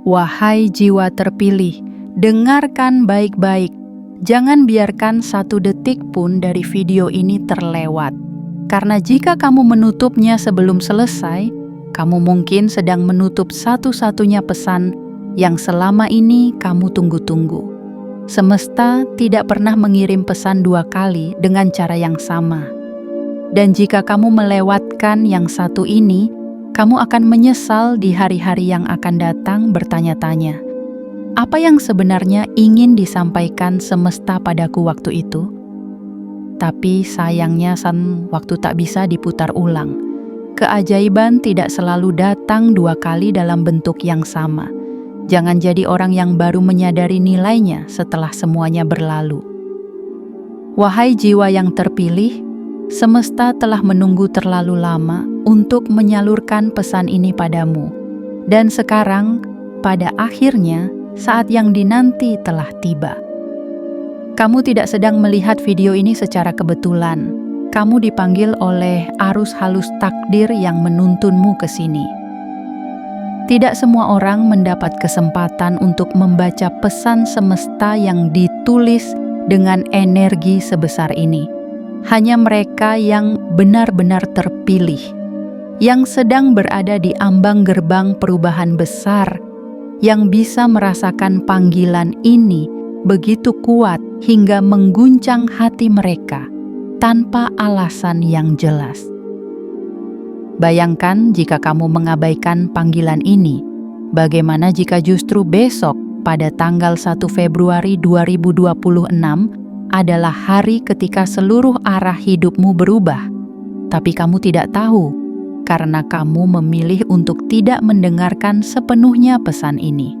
Wahai jiwa terpilih, dengarkan baik-baik. Jangan biarkan 1 detik pun dari video ini terlewat. Karena jika kamu menutupnya sebelum selesai, kamu mungkin sedang menutup satu-satunya pesan yang selama ini kamu tunggu-tunggu. Semesta tidak pernah mengirim pesan 2 kali dengan cara yang sama. Dan jika kamu melewatkan yang satu ini, kamu akan menyesal di hari-hari yang akan datang bertanya-tanya, apa yang sebenarnya ingin disampaikan semesta padaku waktu itu? Tapi sayangnya waktu tak bisa diputar ulang. Keajaiban tidak selalu datang 2 kali dalam bentuk yang sama. Jangan jadi orang yang baru menyadari nilainya setelah semuanya berlalu. Wahai jiwa yang terpilih, semesta telah menunggu terlalu lama untuk menyalurkan pesan ini padamu. Dan sekarang, pada akhirnya, saat yang dinanti telah tiba. Kamu tidak sedang melihat video ini secara kebetulan. Kamu dipanggil oleh arus halus takdir yang menuntunmu ke sini. Tidak semua orang mendapat kesempatan untuk membaca pesan semesta yang ditulis dengan energi sebesar ini. Hanya mereka yang benar-benar terpilih, yang sedang berada di ambang gerbang perubahan besar, yang bisa merasakan panggilan ini begitu kuat hingga mengguncang hati mereka tanpa alasan yang jelas. Bayangkan jika kamu mengabaikan panggilan ini, bagaimana jika justru besok pada tanggal 1 Februari 2026 adalah hari ketika seluruh arah hidupmu berubah, tapi kamu tidak tahu karena kamu memilih untuk tidak mendengarkan sepenuhnya pesan ini.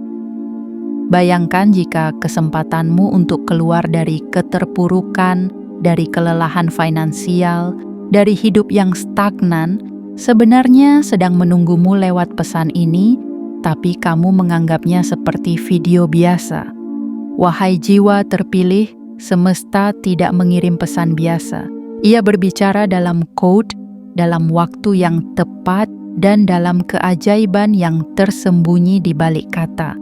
Bayangkan jika kesempatanmu untuk keluar dari keterpurukan, dari kelelahan finansial, dari hidup yang stagnan, sebenarnya sedang menunggumu lewat pesan ini, tapi kamu menganggapnya seperti video biasa. Wahai jiwa terpilih, semesta tidak mengirim pesan biasa. Ia berbicara dalam code, dalam waktu yang tepat, dan dalam keajaiban yang tersembunyi di balik kata.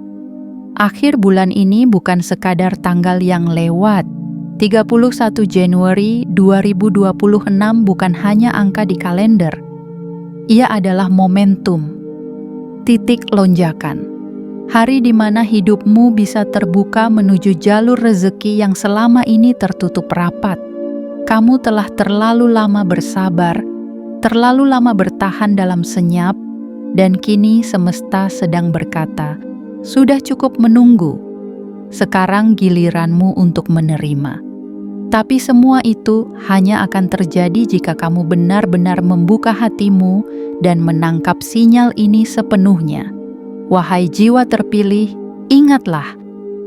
Akhir bulan ini bukan sekadar tanggal yang lewat. 31 Januari 2026 bukan hanya angka di kalender. Ia adalah momentum, titik lonjakan. Hari di mana hidupmu bisa terbuka menuju jalur rezeki yang selama ini tertutup rapat. Kamu telah terlalu lama bersabar, terlalu lama bertahan dalam senyap, dan kini semesta sedang berkata, sudah cukup menunggu. Sekarang giliranmu untuk menerima. Tapi semua itu hanya akan terjadi jika kamu benar-benar membuka hatimu dan menangkap sinyal ini sepenuhnya. Wahai jiwa terpilih, ingatlah,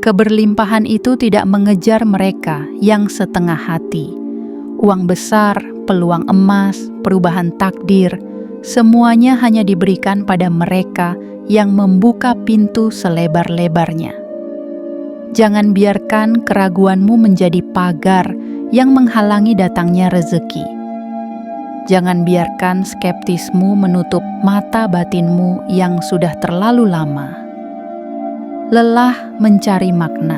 keberlimpahan itu tidak mengejar mereka yang setengah hati. Uang besar, peluang emas, perubahan takdir, semuanya hanya diberikan pada mereka yang membuka pintu selebar-lebarnya. Jangan biarkan keraguanmu menjadi pagar yang menghalangi datangnya rezeki. Jangan biarkan skeptismu menutup mata batinmu yang sudah terlalu lama. Lelah mencari makna.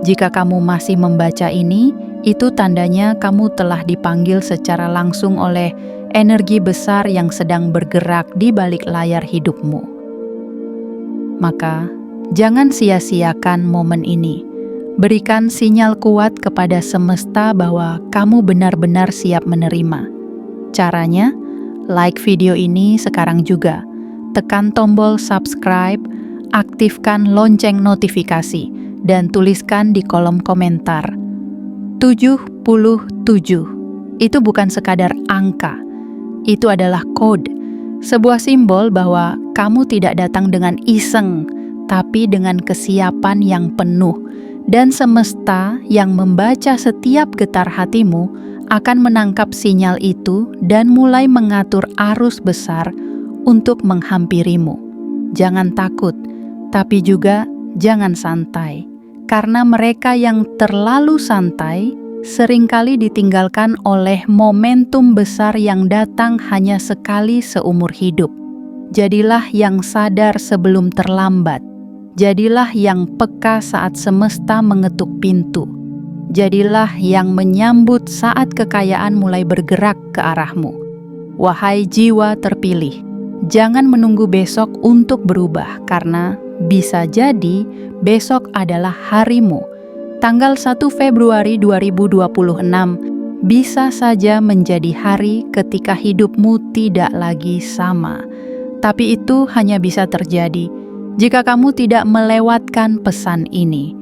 Jika kamu masih membaca ini, itu tandanya kamu telah dipanggil secara langsung oleh energi besar yang sedang bergerak di balik layar hidupmu. Maka, jangan sia-siakan momen ini. Berikan sinyal kuat kepada semesta bahwa kamu benar-benar siap menerima. Caranya, like video ini sekarang juga. Tekan tombol subscribe, aktifkan lonceng notifikasi, dan tuliskan di kolom komentar. 77. Itu bukan sekadar angka. Itu adalah kode. Sebuah simbol bahwa kamu tidak datang dengan iseng, tapi dengan kesiapan yang penuh. Dan semesta yang membaca setiap getar hatimu akan menangkap sinyal itu dan mulai mengatur arus besar untuk menghampirimu. Jangan takut, tapi juga jangan santai. Karena mereka yang terlalu santai seringkali ditinggalkan oleh momentum besar yang datang hanya sekali seumur hidup. Jadilah yang sadar sebelum terlambat. Jadilah yang peka saat semesta mengetuk pintu. Jadilah yang menyambut saat kekayaan mulai bergerak ke arahmu. Wahai jiwa terpilih, jangan menunggu besok untuk berubah, karena bisa jadi besok adalah harimu. Tanggal 1 Februari 2026 bisa saja menjadi hari ketika hidupmu tidak lagi sama. Tapi itu hanya bisa terjadi jika kamu tidak melewatkan pesan ini.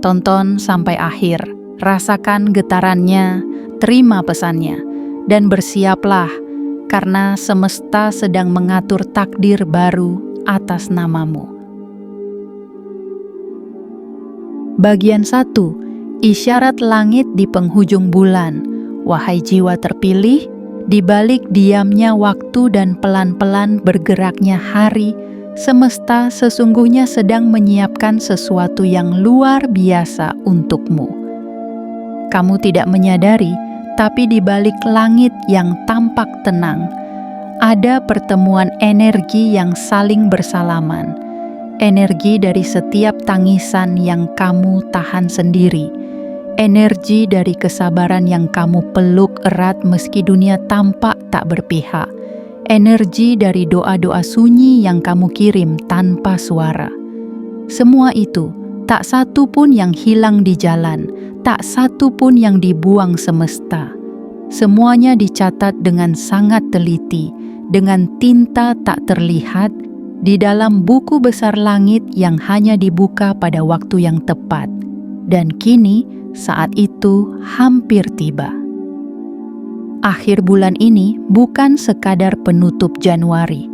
Tonton sampai akhir, rasakan getarannya, terima pesannya, dan bersiaplah karena semesta sedang mengatur takdir baru atas namamu. Bagian 1. Isyarat langit di penghujung bulan. Wahai jiwa terpilih, di balik diamnya waktu dan pelan-pelan bergeraknya hari, semesta sesungguhnya sedang menyiapkan sesuatu yang luar biasa untukmu. Kamu tidak menyadari, tapi di balik langit yang tampak tenang, ada pertemuan energi yang saling bersalaman. Energi dari setiap tangisan yang kamu tahan sendiri. Energi dari kesabaran yang kamu peluk erat meski dunia tampak tak berpihak. Energi dari doa-doa sunyi yang kamu kirim tanpa suara. Semua itu, tak satu pun yang hilang di jalan, tak satu pun yang dibuang semesta. Semuanya dicatat dengan sangat teliti, dengan tinta tak terlihat, di dalam buku besar langit yang hanya dibuka pada waktu yang tepat. Dan kini, saat itu hampir tiba. Akhir bulan ini bukan sekadar penutup Januari.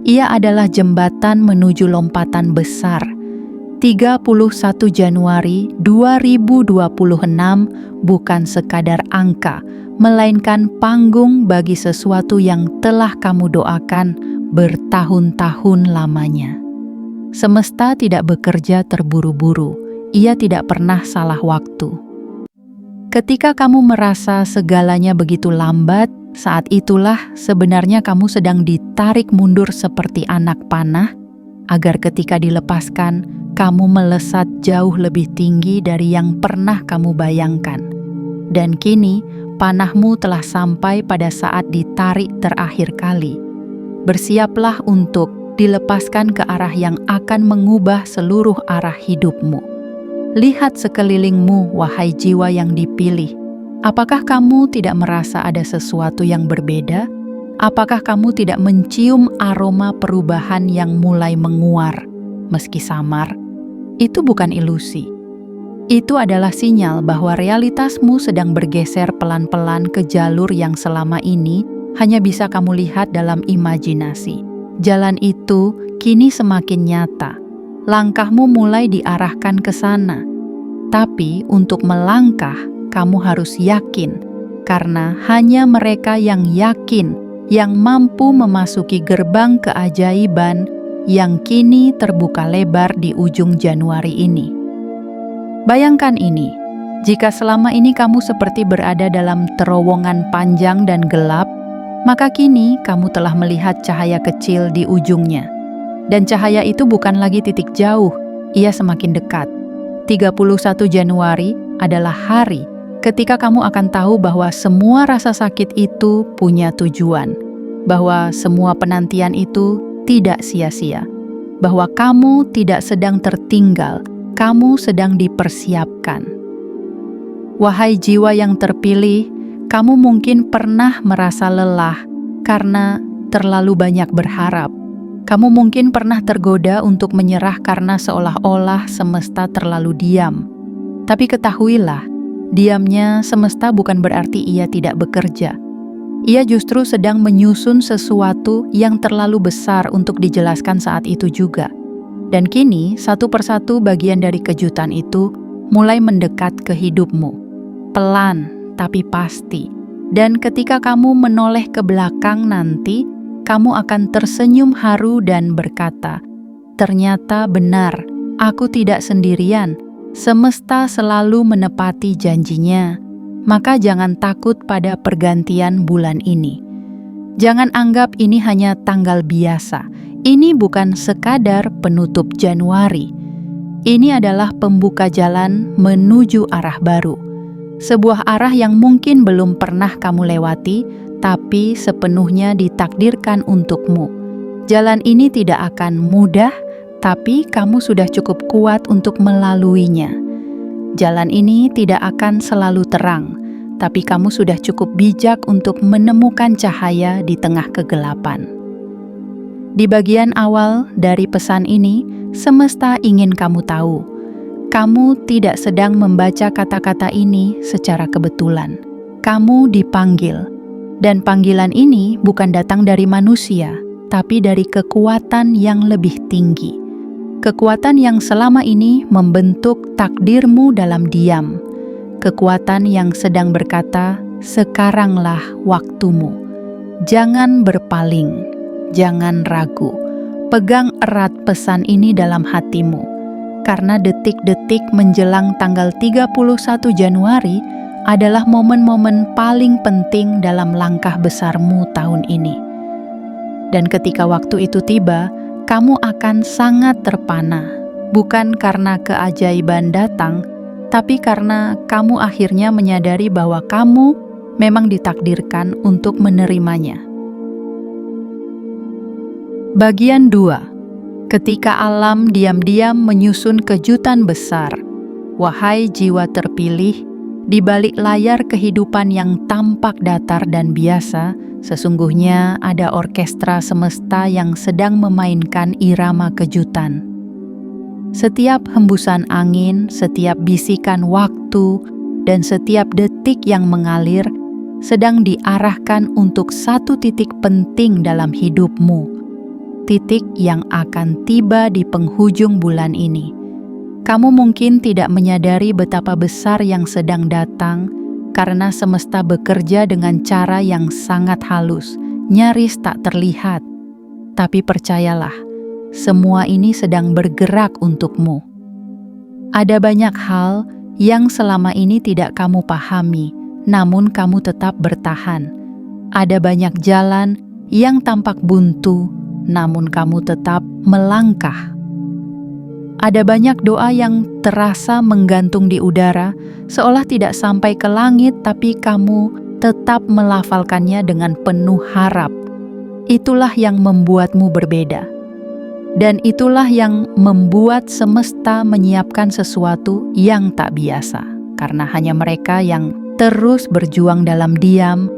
Ia adalah jembatan menuju lompatan besar. 31 Januari 2026 bukan sekadar angka, melainkan panggung bagi sesuatu yang telah kamu doakan bertahun-tahun lamanya. Semesta tidak bekerja terburu-buru. Ia tidak pernah salah waktu. Ketika kamu merasa segalanya begitu lambat, saat itulah sebenarnya kamu sedang ditarik mundur seperti anak panah, agar ketika dilepaskan, kamu melesat jauh lebih tinggi dari yang pernah kamu bayangkan. Dan kini, panahmu telah sampai pada saat ditarik terakhir kali. Bersiaplah untuk dilepaskan ke arah yang akan mengubah seluruh arah hidupmu. Lihat sekelilingmu, wahai jiwa yang dipilih. Apakah kamu tidak merasa ada sesuatu yang berbeda? Apakah kamu tidak mencium aroma perubahan yang mulai menguar, meski samar? Itu bukan ilusi. Itu adalah sinyal bahwa realitasmu sedang bergeser pelan-pelan ke jalur yang selama ini hanya bisa kamu lihat dalam imajinasi. Jalan itu kini semakin nyata. Langkahmu mulai diarahkan ke sana. Tapi untuk melangkah, kamu harus yakin, karena hanya mereka yang yakin yang mampu memasuki gerbang keajaiban yang kini terbuka lebar di ujung Januari ini. Bayangkan ini, jika selama ini kamu seperti berada dalam terowongan panjang dan gelap, maka kini kamu telah melihat cahaya kecil di ujungnya. Dan cahaya itu bukan lagi titik jauh, ia semakin dekat. 31 Januari adalah hari ketika kamu akan tahu bahwa semua rasa sakit itu punya tujuan, bahwa semua penantian itu tidak sia-sia, bahwa kamu tidak sedang tertinggal, kamu sedang dipersiapkan. Wahai jiwa yang terpilih, kamu mungkin pernah merasa lelah karena terlalu banyak berharap. Kamu mungkin pernah tergoda untuk menyerah karena seolah-olah semesta terlalu diam. Tapi ketahuilah, diamnya semesta bukan berarti ia tidak bekerja. Ia justru sedang menyusun sesuatu yang terlalu besar untuk dijelaskan saat itu juga. Dan kini, satu persatu bagian dari kejutan itu mulai mendekat ke hidupmu. Pelan, tapi pasti. Dan ketika kamu menoleh ke belakang nanti, kamu akan tersenyum haru dan berkata, "Ternyata benar, aku tidak sendirian. Semesta selalu menepati janjinya. Maka jangan takut pada pergantian bulan ini. Jangan anggap ini hanya tanggal biasa. Ini bukan sekadar penutup Januari. Ini adalah pembuka jalan menuju arah baru. Sebuah arah yang mungkin belum pernah kamu lewati, tapi sepenuhnya ditakdirkan untukmu. Jalan ini tidak akan mudah, tapi kamu sudah cukup kuat untuk melaluinya. Jalan ini tidak akan selalu terang, tapi kamu sudah cukup bijak untuk menemukan cahaya di tengah kegelapan. Di bagian awal dari pesan ini, semesta ingin kamu tahu, kamu tidak sedang membaca kata-kata ini secara kebetulan. Kamu dipanggil, dan panggilan ini bukan datang dari manusia, tapi dari kekuatan yang lebih tinggi. Kekuatan yang selama ini membentuk takdirmu dalam diam. Kekuatan yang sedang berkata, sekaranglah waktumu. Jangan berpaling, jangan ragu. Pegang erat pesan ini dalam hatimu. Karena detik-detik menjelang tanggal 31 Januari adalah momen-momen paling penting dalam langkah besarmu tahun ini. Dan ketika waktu itu tiba, kamu akan sangat terpana, bukan karena keajaiban datang, tapi karena kamu akhirnya menyadari bahwa kamu memang ditakdirkan untuk menerimanya. Bagian 2. Ketika alam diam-diam menyusun kejutan besar, wahai jiwa terpilih, di balik layar kehidupan yang tampak datar dan biasa, sesungguhnya ada orkestra semesta yang sedang memainkan irama kejutan. Setiap hembusan angin, setiap bisikan waktu, dan setiap detik yang mengalir sedang diarahkan untuk satu titik penting dalam hidupmu. Titik yang akan tiba di penghujung bulan ini. Kamu mungkin tidak menyadari betapa besar yang sedang datang, karena semesta bekerja dengan cara yang sangat halus, nyaris tak terlihat. Tapi percayalah, semua ini sedang bergerak untukmu. Ada banyak hal yang selama ini tidak kamu pahami, namun kamu tetap bertahan. Ada banyak jalan yang tampak buntu, namun kamu tetap melangkah. Ada banyak doa yang terasa menggantung di udara, seolah tidak sampai ke langit, tapi kamu tetap melafalkannya dengan penuh harap. Itulah yang membuatmu berbeda. Dan itulah yang membuat semesta menyiapkan sesuatu yang tak biasa. Karena hanya mereka yang terus berjuang dalam diam,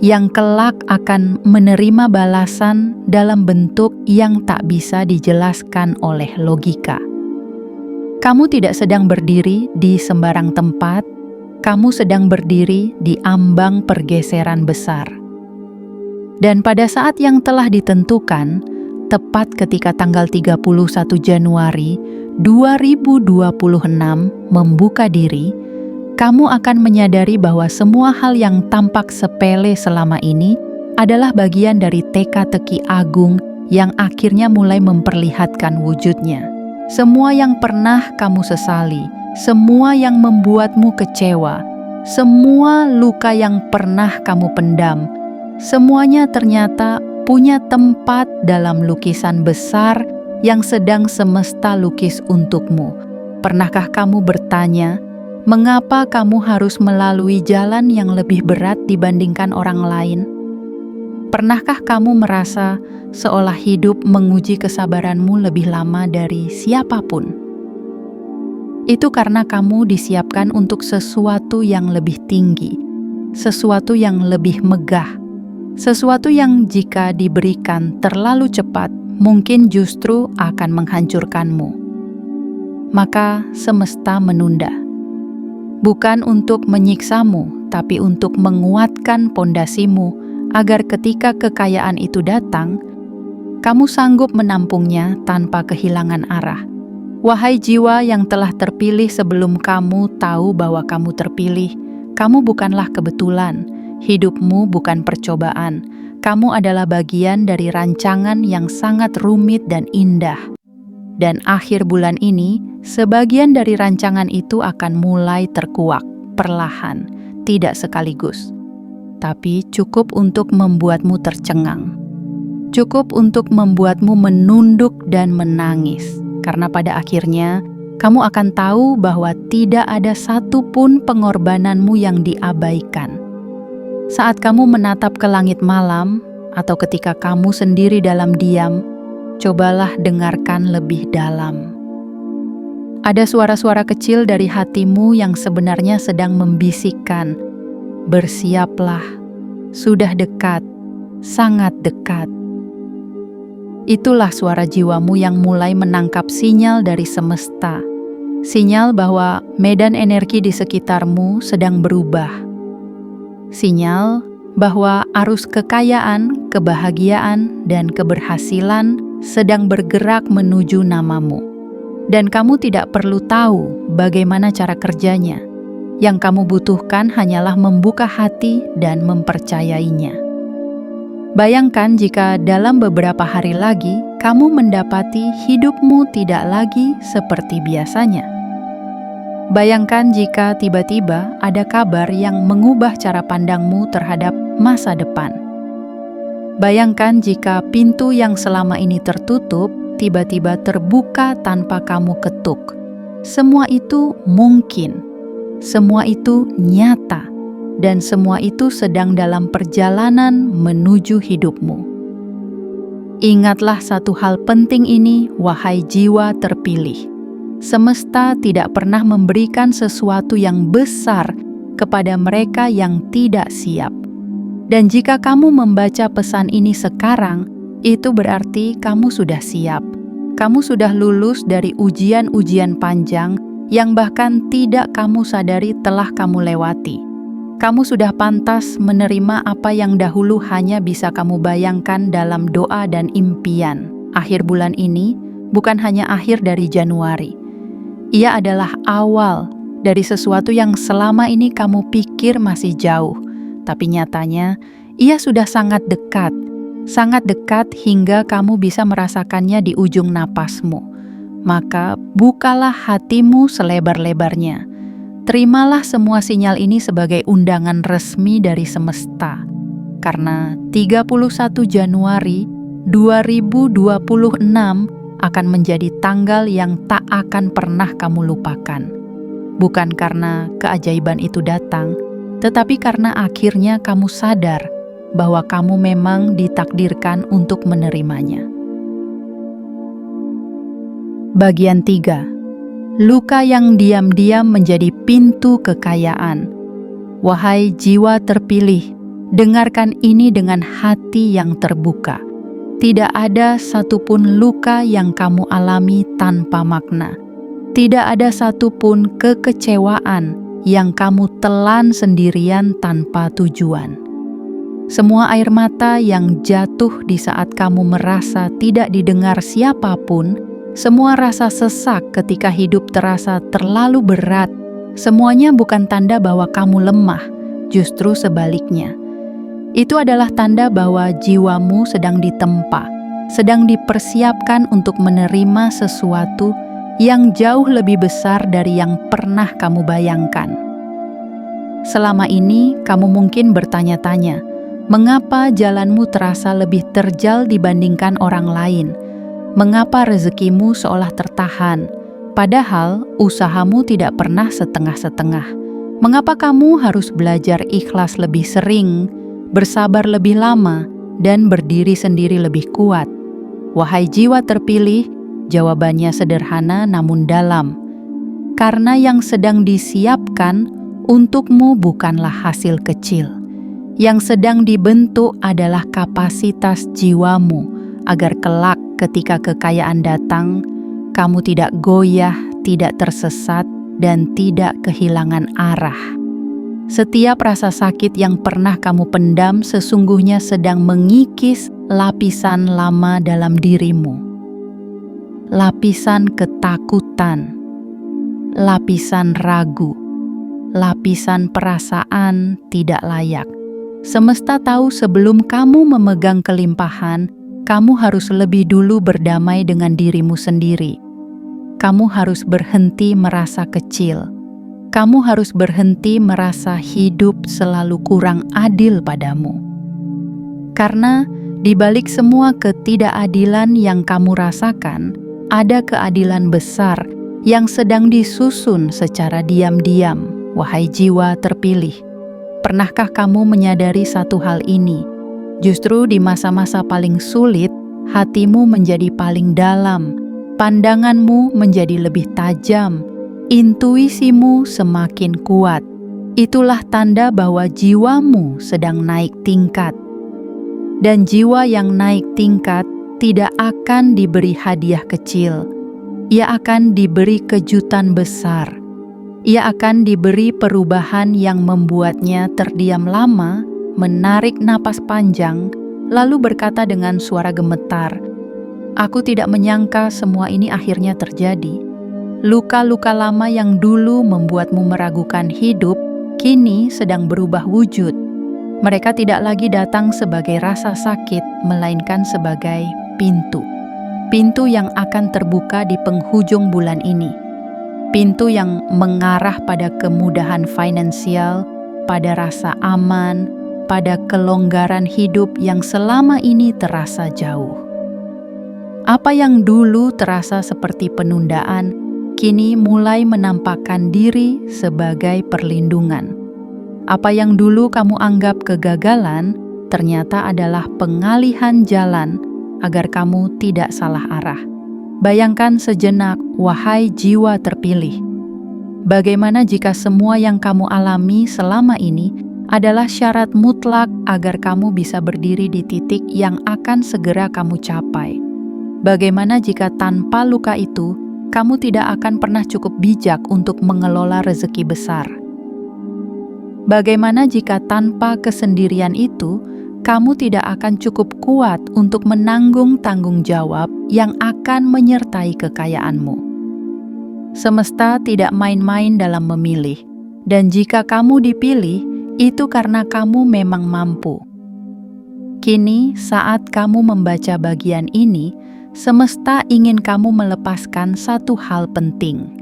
yang kelak akan menerima balasan dalam bentuk yang tak bisa dijelaskan oleh logika. Kamu tidak sedang berdiri di sembarang tempat, kamu sedang berdiri di ambang pergeseran besar. Dan pada saat yang telah ditentukan, tepat ketika tanggal 31 Januari 2026 membuka diri, kamu akan menyadari bahwa semua hal yang tampak sepele selama ini adalah bagian dari teka-teki agung yang akhirnya mulai memperlihatkan wujudnya. Semua yang pernah kamu sesali, semua yang membuatmu kecewa, semua luka yang pernah kamu pendam, semuanya ternyata punya tempat dalam lukisan besar yang sedang semesta lukis untukmu. Pernahkah kamu bertanya, mengapa kamu harus melalui jalan yang lebih berat dibandingkan orang lain? Pernahkah kamu merasa seolah hidup menguji kesabaranmu lebih lama dari siapapun? Itu karena kamu disiapkan untuk sesuatu yang lebih tinggi, sesuatu yang lebih megah, sesuatu yang jika diberikan terlalu cepat mungkin justru akan menghancurkanmu. Maka semesta menunda. Bukan untuk menyiksamu, tapi untuk menguatkan pondasimu, agar ketika kekayaan itu datang, kamu sanggup menampungnya tanpa kehilangan arah. Wahai jiwa yang telah terpilih sebelum kamu tahu bahwa kamu terpilih, kamu bukanlah kebetulan, hidupmu bukan percobaan, kamu adalah bagian dari rancangan yang sangat rumit dan indah. Dan akhir bulan ini, sebagian dari rancangan itu akan mulai terkuak, perlahan, tidak sekaligus. Tapi cukup untuk membuatmu tercengang. Cukup untuk membuatmu menunduk dan menangis. Karena pada akhirnya, kamu akan tahu bahwa tidak ada satupun pengorbananmu yang diabaikan. Saat kamu menatap ke langit malam, atau ketika kamu sendiri dalam diam, cobalah dengarkan lebih dalam. Ada suara-suara kecil dari hatimu yang sebenarnya sedang membisikkan, "Bersiaplah, sudah dekat, sangat dekat." Itulah suara jiwamu yang mulai menangkap sinyal dari semesta. Sinyal bahwa medan energi di sekitarmu sedang berubah. Sinyal bahwa arus kekayaan, kebahagiaan, dan keberhasilan sedang bergerak menuju namamu. Dan kamu tidak perlu tahu bagaimana cara kerjanya. Yang kamu butuhkan hanyalah membuka hati dan mempercayainya. Bayangkan jika dalam beberapa hari lagi kamu mendapati hidupmu tidak lagi seperti biasanya. Bayangkan jika tiba-tiba ada kabar yang mengubah cara pandangmu terhadap masa depan. Bayangkan jika pintu yang selama ini tertutup tiba-tiba terbuka tanpa kamu ketuk. Semua itu mungkin, semua itu nyata. Dan semua itu sedang dalam perjalanan menuju hidupmu. Ingatlah satu hal penting ini, wahai jiwa terpilih. Semesta tidak pernah memberikan sesuatu yang besar kepada mereka yang tidak siap. Dan jika kamu membaca pesan ini sekarang, itu berarti kamu sudah siap. Kamu sudah lulus dari ujian-ujian panjang yang bahkan tidak kamu sadari telah kamu lewati. Kamu sudah pantas menerima apa yang dahulu hanya bisa kamu bayangkan dalam doa dan impian. Akhir bulan ini bukan hanya akhir dari Januari. Ia adalah awal dari sesuatu yang selama ini kamu pikir masih jauh. Tapi nyatanya, ia sudah sangat dekat hingga kamu bisa merasakannya di ujung napasmu. Maka bukalah hatimu selebar-lebarnya. Terimalah semua sinyal ini sebagai undangan resmi dari semesta. Karena 31 Januari 2026 akan menjadi tanggal yang tak akan pernah kamu lupakan. Bukan karena keajaiban itu datang, tetapi karena akhirnya kamu sadar bahwa kamu memang ditakdirkan untuk menerimanya. Bagian 3. Luka yang diam-diam menjadi pintu kekayaan. Wahai jiwa terpilih, dengarkan ini dengan hati yang terbuka. Tidak ada satupun luka yang kamu alami tanpa makna. Tidak ada satupun kekecewaan yang kamu telan sendirian tanpa tujuan. Semua air mata yang jatuh di saat kamu merasa tidak didengar siapapun, semua rasa sesak ketika hidup terasa terlalu berat, semuanya bukan tanda bahwa kamu lemah, justru sebaliknya. Itu adalah tanda bahwa jiwamu sedang ditempa, sedang dipersiapkan untuk menerima sesuatu yang jauh lebih besar dari yang pernah kamu bayangkan. Selama ini, kamu mungkin bertanya-tanya, mengapa jalanmu terasa lebih terjal dibandingkan orang lain? Mengapa rezekimu seolah tertahan, padahal usahamu tidak pernah setengah-setengah? Mengapa kamu harus belajar ikhlas lebih sering, bersabar lebih lama, dan berdiri sendiri lebih kuat? Wahai jiwa terpilih, jawabannya sederhana namun dalam. Karena yang sedang disiapkan untukmu bukanlah hasil kecil. Yang sedang dibentuk adalah kapasitas jiwamu, agar kelak ketika kekayaan datang, kamu tidak goyah, tidak tersesat, dan tidak kehilangan arah. Setiap rasa sakit yang pernah kamu pendam sesungguhnya sedang mengikis lapisan lama dalam dirimu. Lapisan ketakutan, lapisan ragu, lapisan perasaan tidak layak. Semesta tahu sebelum kamu memegang kelimpahan, kamu harus lebih dulu berdamai dengan dirimu sendiri. Kamu harus berhenti merasa kecil. Kamu harus berhenti merasa hidup selalu kurang adil padamu. Karena di balik semua ketidakadilan yang kamu rasakan, ada keadilan besar yang sedang disusun secara diam-diam, wahai jiwa terpilih. Pernahkah kamu menyadari satu hal ini? Justru di masa-masa paling sulit, hatimu menjadi paling dalam, pandanganmu menjadi lebih tajam, intuisimu semakin kuat. Itulah tanda bahwa jiwamu sedang naik tingkat. Dan jiwa yang naik tingkat tidak akan diberi hadiah kecil. Ia akan diberi kejutan besar. Ia akan diberi perubahan yang membuatnya terdiam lama, menarik napas panjang, lalu berkata dengan suara gemetar, "Aku tidak menyangka semua ini akhirnya terjadi." Luka-luka lama yang dulu membuatmu meragukan hidup, kini sedang berubah wujud. Mereka tidak lagi datang sebagai rasa sakit, melainkan sebagai pintu. Pintu yang akan terbuka di penghujung bulan ini. Pintu yang mengarah pada kemudahan finansial, pada rasa aman, pada kelonggaran hidup yang selama ini terasa jauh. Apa yang dulu terasa seperti penundaan, kini mulai menampakkan diri sebagai perlindungan. Apa yang dulu kamu anggap kegagalan, ternyata adalah pengalihan jalan agar kamu tidak salah arah. Bayangkan sejenak, wahai jiwa terpilih. Bagaimana jika semua yang kamu alami selama ini adalah syarat mutlak agar kamu bisa berdiri di titik yang akan segera kamu capai? Bagaimana jika tanpa luka itu, kamu tidak akan pernah cukup bijak untuk mengelola rezeki besar? Bagaimana jika tanpa kesendirian itu, kamu tidak akan cukup kuat untuk menanggung tanggung jawab yang akan menyertai kekayaanmu? Semesta tidak main-main dalam memilih, dan jika kamu dipilih, itu karena kamu memang mampu. Kini, saat kamu membaca bagian ini, semesta ingin kamu melepaskan satu hal penting: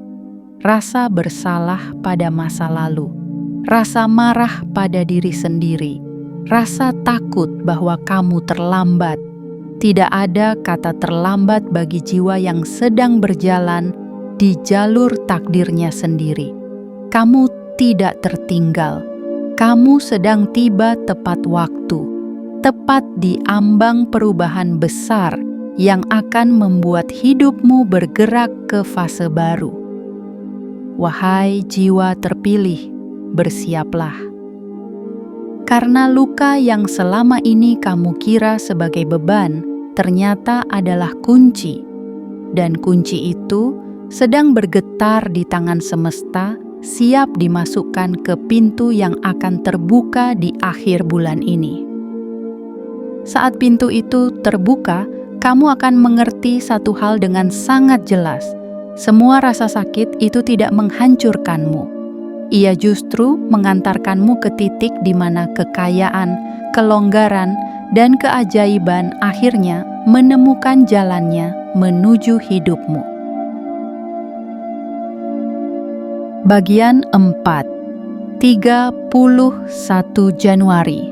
rasa bersalah pada masa lalu, rasa marah pada diri sendiri, rasa takut bahwa kamu terlambat. Tidak ada kata terlambat bagi jiwa yang sedang berjalan di jalur takdirnya sendiri. Kamu tidak tertinggal. Kamu sedang tiba tepat waktu, tepat di ambang perubahan besar yang akan membuat hidupmu bergerak ke fase baru. Wahai jiwa terpilih, bersiaplah. Karena luka yang selama ini kamu kira sebagai beban, ternyata adalah kunci. Dan kunci itu sedang bergetar di tangan semesta, siap dimasukkan ke pintu yang akan terbuka di akhir bulan ini. Saat pintu itu terbuka, kamu akan mengerti satu hal dengan sangat jelas. Semua rasa sakit itu tidak menghancurkanmu. Ia justru mengantarkanmu ke titik di mana kekayaan, kelonggaran, dan keajaiban akhirnya menemukan jalannya menuju hidupmu. Bagian 4. 31 Januari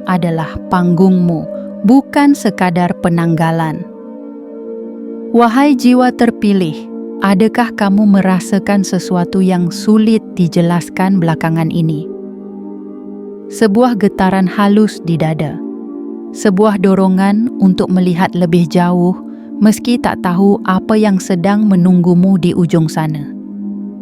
adalah panggungmu, bukan sekadar penanggalan. Wahai jiwa terpilih, adakah kamu merasakan sesuatu yang sulit dijelaskan belakangan ini? Sebuah getaran halus di dada, sebuah dorongan untuk melihat lebih jauh meski tak tahu apa yang sedang menunggumu di ujung sana.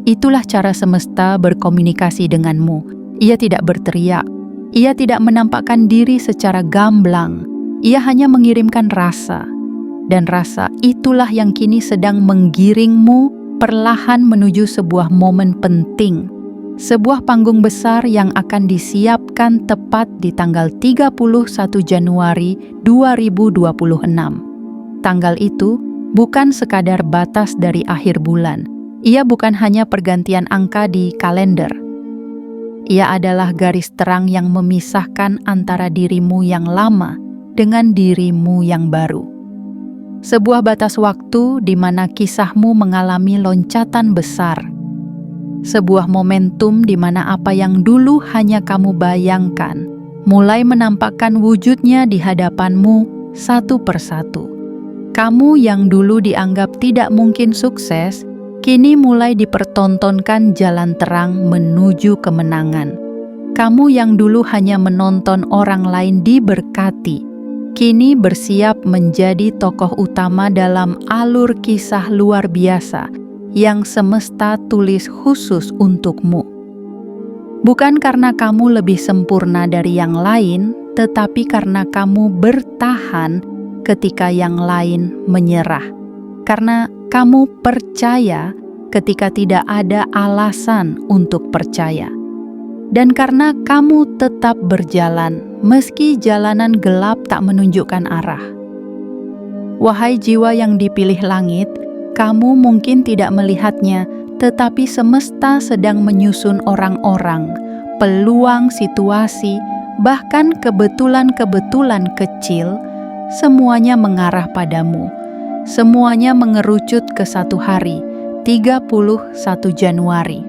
Itulah cara semesta berkomunikasi denganmu. Ia tidak berteriak, ia tidak menampakkan diri secara gamblang, ia hanya mengirimkan rasa. Dan rasa itulah yang kini sedang menggiringmu perlahan menuju sebuah momen penting. Sebuah panggung besar yang akan disiapkan tepat di tanggal 31 Januari 2026. Tanggal itu bukan sekadar batas dari akhir bulan. Ia bukan hanya pergantian angka di kalender. Ia adalah garis terang yang memisahkan antara dirimu yang lama dengan dirimu yang baru. Sebuah batas waktu di mana kisahmu mengalami loncatan besar. Sebuah momentum di mana apa yang dulu hanya kamu bayangkan mulai menampakkan wujudnya di hadapanmu satu persatu. Kamu yang dulu dianggap tidak mungkin sukses, Kini mulai dipertontonkan jalan terang menuju kemenangan. Kamu yang dulu hanya menonton orang lain diberkati, kini bersiap menjadi tokoh utama dalam alur kisah luar biasa yang semesta tulis khusus untukmu. Bukan karena kamu lebih sempurna dari yang lain, tetapi karena kamu bertahan ketika yang lain menyerah. Karena kamu percaya ketika tidak ada alasan untuk percaya. Dan karena kamu tetap berjalan, meski jalanan gelap tak menunjukkan arah. Wahai jiwa yang dipilih langit, kamu mungkin tidak melihatnya, tetapi semesta sedang menyusun orang-orang, peluang situasi, bahkan kebetulan-kebetulan kecil, semuanya mengarah padamu. Semuanya mengerucut ke satu hari, 31 Januari.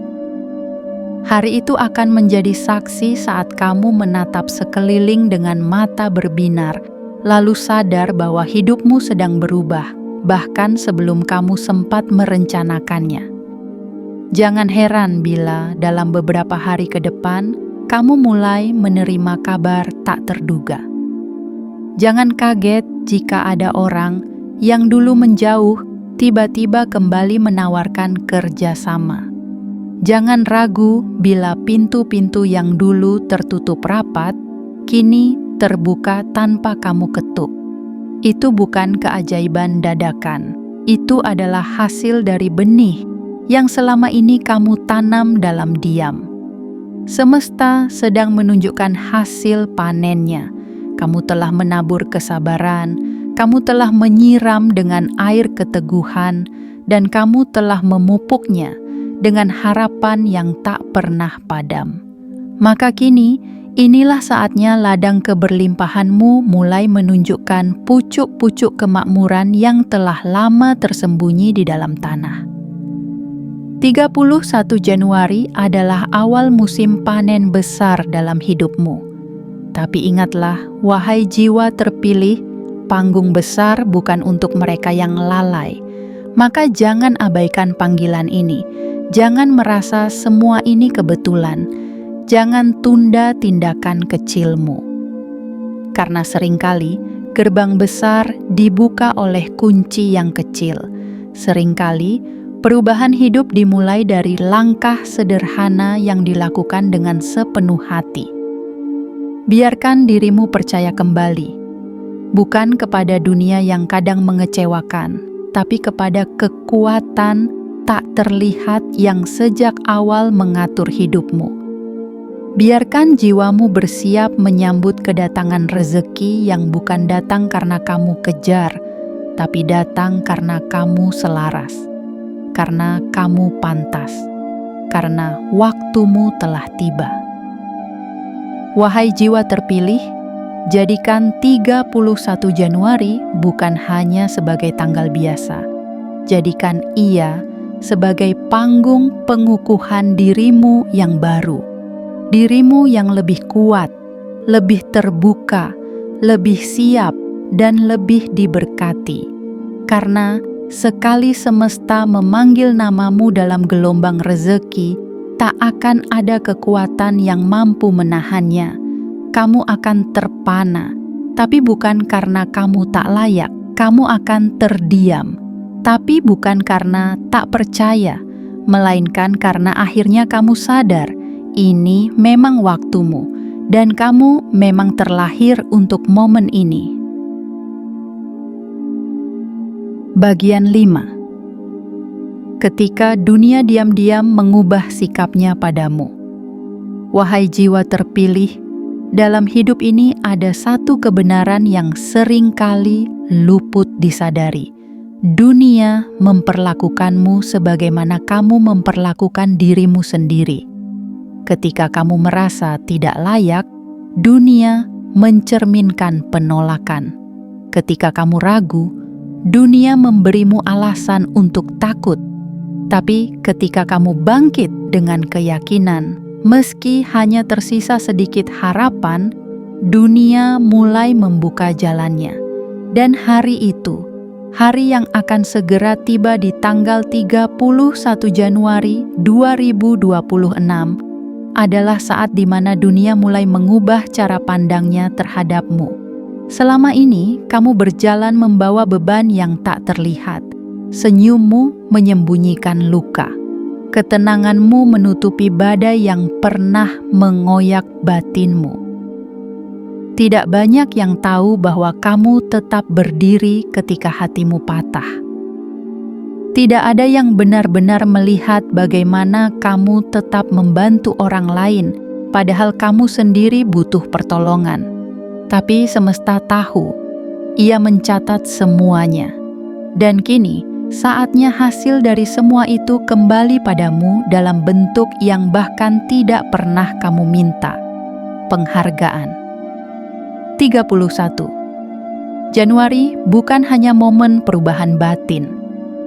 Hari itu akan menjadi saksi saat kamu menatap sekeliling dengan mata berbinar, lalu sadar bahwa hidupmu sedang berubah, bahkan sebelum kamu sempat merencanakannya. Jangan heran bila dalam beberapa hari ke depan, kamu mulai menerima kabar tak terduga. Jangan kaget jika ada orang yang dulu menjauh, tiba-tiba kembali menawarkan kerjasama. Jangan ragu bila pintu-pintu yang dulu tertutup rapat, kini terbuka tanpa kamu ketuk. Itu bukan keajaiban dadakan. Itu adalah hasil dari benih yang selama ini kamu tanam dalam diam. Semesta sedang menunjukkan hasil panennya. Kamu telah menabur kesabaran, kamu telah menyiram dengan air keteguhan, dan kamu telah memupuknya dengan harapan yang tak pernah padam. Maka kini, inilah saatnya ladang keberlimpahanmu mulai menunjukkan pucuk-pucuk kemakmuran yang telah lama tersembunyi di dalam tanah. 31 Januari adalah awal musim panen besar dalam hidupmu. Tapi ingatlah, wahai jiwa terpilih, panggung besar bukan untuk mereka yang lalai. Maka jangan abaikan panggilan ini. Jangan merasa semua ini kebetulan. Jangan tunda tindakan kecilmu. Karena seringkali gerbang besar dibuka oleh kunci yang kecil. Seringkali perubahan hidup dimulai dari langkah sederhana yang dilakukan dengan sepenuh hati. Biarkan dirimu percaya kembali, bukan kepada dunia yang kadang mengecewakan, tapi kepada kekuatan tak terlihat yang sejak awal mengatur hidupmu. Biarkan jiwamu bersiap menyambut kedatangan rezeki yang bukan datang karena kamu kejar, tapi datang karena kamu selaras, karena kamu pantas, karena waktumu telah tiba. Wahai jiwa terpilih, jadikan 31 Januari bukan hanya sebagai tanggal biasa. Jadikan ia sebagai panggung pengukuhan dirimu yang baru. Dirimu yang lebih kuat, lebih terbuka, lebih siap, dan lebih diberkati. Karena sekali semesta memanggil namamu dalam gelombang rezeki, tak akan ada kekuatan yang mampu menahannya. Kamu akan terpana, tapi bukan karena kamu tak layak. Kamu akan terdiam, tapi bukan karena tak percaya, melainkan karena akhirnya kamu sadar, ini memang waktumu, dan kamu memang terlahir untuk momen ini. Bagian 5. Ketika dunia diam-diam mengubah sikapnya padamu. Wahai jiwa terpilih, dalam hidup ini ada satu kebenaran yang sering kali luput disadari. Dunia memperlakukanmu sebagaimana kamu memperlakukan dirimu sendiri. Ketika kamu merasa tidak layak, dunia mencerminkan penolakan. Ketika kamu ragu, dunia memberimu alasan untuk takut. Tapi ketika kamu bangkit dengan keyakinan, meski hanya tersisa sedikit harapan, dunia mulai membuka jalannya. Dan hari itu, hari yang akan segera tiba di tanggal 31 Januari 2026 adalah saat di mana dunia mulai mengubah cara pandangnya terhadapmu. Selama ini, kamu berjalan membawa beban yang tak terlihat. Senyummu menyembunyikan luka. Ketenanganmu menutupi badai yang pernah mengoyak batinmu. Tidak banyak yang tahu bahwa kamu tetap berdiri ketika hatimu patah. Tidak ada yang benar-benar melihat bagaimana kamu tetap membantu orang lain, padahal kamu sendiri butuh pertolongan. Tapi semesta tahu, ia mencatat semuanya. Dan kini, saatnya hasil dari semua itu kembali padamu dalam bentuk yang bahkan tidak pernah kamu minta. Penghargaan. 31. Januari bukan hanya momen perubahan batin.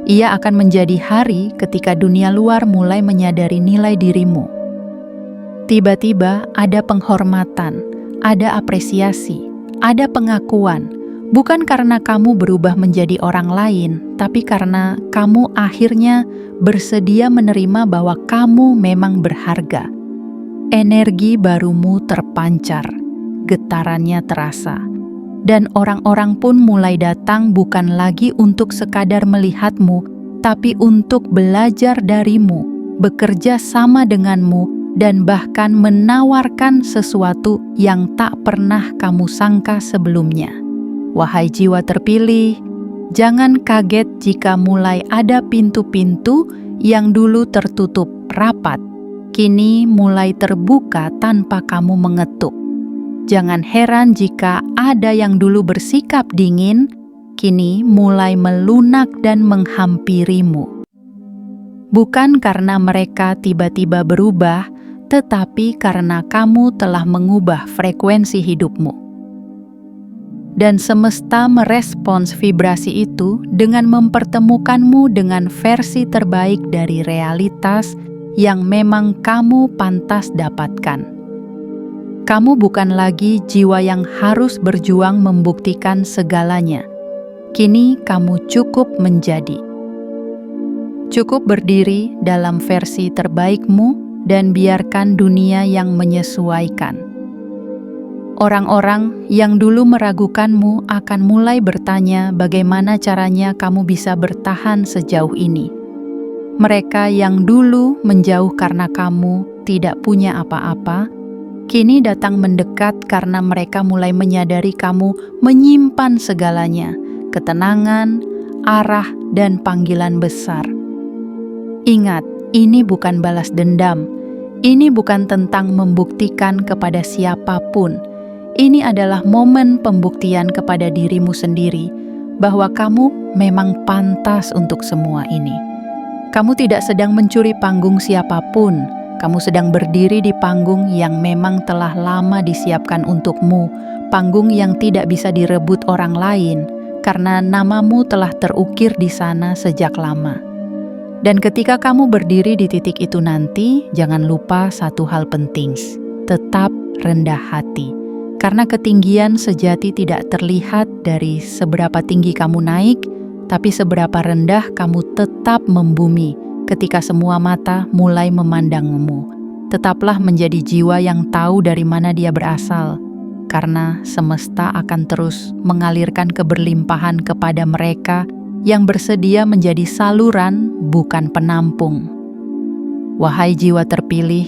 Ia akan menjadi hari ketika dunia luar mulai menyadari nilai dirimu. Tiba-tiba ada penghormatan, ada apresiasi, ada pengakuan, bukan karena kamu berubah menjadi orang lain, tapi karena kamu akhirnya bersedia menerima bahwa kamu memang berharga. Energi barumu terpancar, getarannya terasa. Dan orang-orang pun mulai datang bukan lagi untuk sekadar melihatmu, tapi untuk belajar darimu, bekerja sama denganmu, dan bahkan menawarkan sesuatu yang tak pernah kamu sangka sebelumnya. Wahai jiwa terpilih, jangan kaget jika mulai ada pintu-pintu yang dulu tertutup rapat, kini mulai terbuka tanpa kamu mengetuk. Jangan heran jika ada yang dulu bersikap dingin, kini mulai melunak dan menghampirimu. Bukan karena mereka tiba-tiba berubah, tetapi karena kamu telah mengubah frekuensi hidupmu. Dan semesta merespons vibrasi itu dengan mempertemukanmu dengan versi terbaik dari realitas yang memang kamu pantas dapatkan. Kamu bukan lagi jiwa yang harus berjuang membuktikan segalanya. Kini kamu cukup menjadi. Cukup berdiri dalam versi terbaikmu dan biarkan dunia yang menyesuaikan. Orang-orang yang dulu meragukanmu akan mulai bertanya bagaimana caranya kamu bisa bertahan sejauh ini. Mereka yang dulu menjauh karena kamu tidak punya apa-apa, kini datang mendekat karena mereka mulai menyadari kamu menyimpan segalanya, ketenangan, arah, dan panggilan besar. Ingat, ini bukan balas dendam. Ini bukan tentang membuktikan kepada siapapun. Ini adalah momen pembuktian kepada dirimu sendiri bahwa kamu memang pantas untuk semua ini. Kamu tidak sedang mencuri panggung siapapun. Kamu sedang berdiri di panggung yang memang telah lama disiapkan untukmu, panggung yang tidak bisa direbut orang lain, karena namamu telah terukir di sana sejak lama. Dan ketika kamu berdiri di titik itu nanti, jangan lupa satu hal penting, tetap rendah hati. Karena ketinggian sejati tidak terlihat dari seberapa tinggi kamu naik, tapi seberapa rendah kamu tetap membumi ketika semua mata mulai memandangmu. Tetaplah menjadi jiwa yang tahu dari mana dia berasal, karena semesta akan terus mengalirkan keberlimpahan kepada mereka yang bersedia menjadi saluran, bukan penampung. Wahai jiwa terpilih,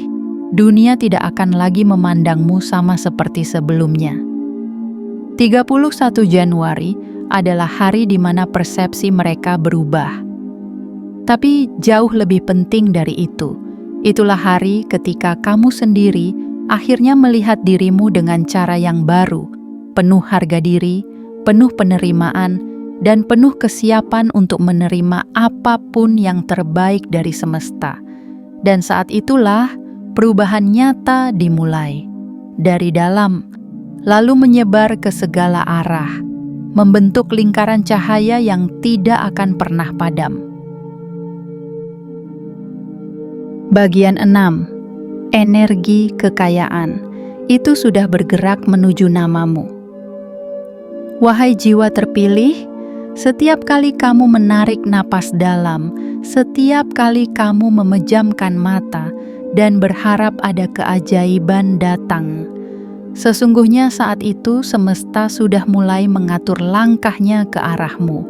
dunia tidak akan lagi memandangmu sama seperti sebelumnya. 31 Januari adalah hari di mana persepsi mereka berubah. Tapi jauh lebih penting dari itu, itulah hari ketika kamu sendiri akhirnya melihat dirimu dengan cara yang baru, penuh harga diri, penuh penerimaan, dan penuh kesiapan untuk menerima apapun yang terbaik dari semesta. Dan saat itulah perubahan nyata dimulai dari dalam, lalu menyebar ke segala arah, membentuk lingkaran cahaya yang tidak akan pernah padam. Bagian 6. Energi kekayaan. Itu sudah bergerak menuju namamu. Wahai jiwa terpilih, Setiap kali kamu menarik napas dalam, setiap kali kamu memejamkan mata dan berharap ada keajaiban datang, sesungguhnya saat itu semesta sudah mulai mengatur langkahnya ke arahmu.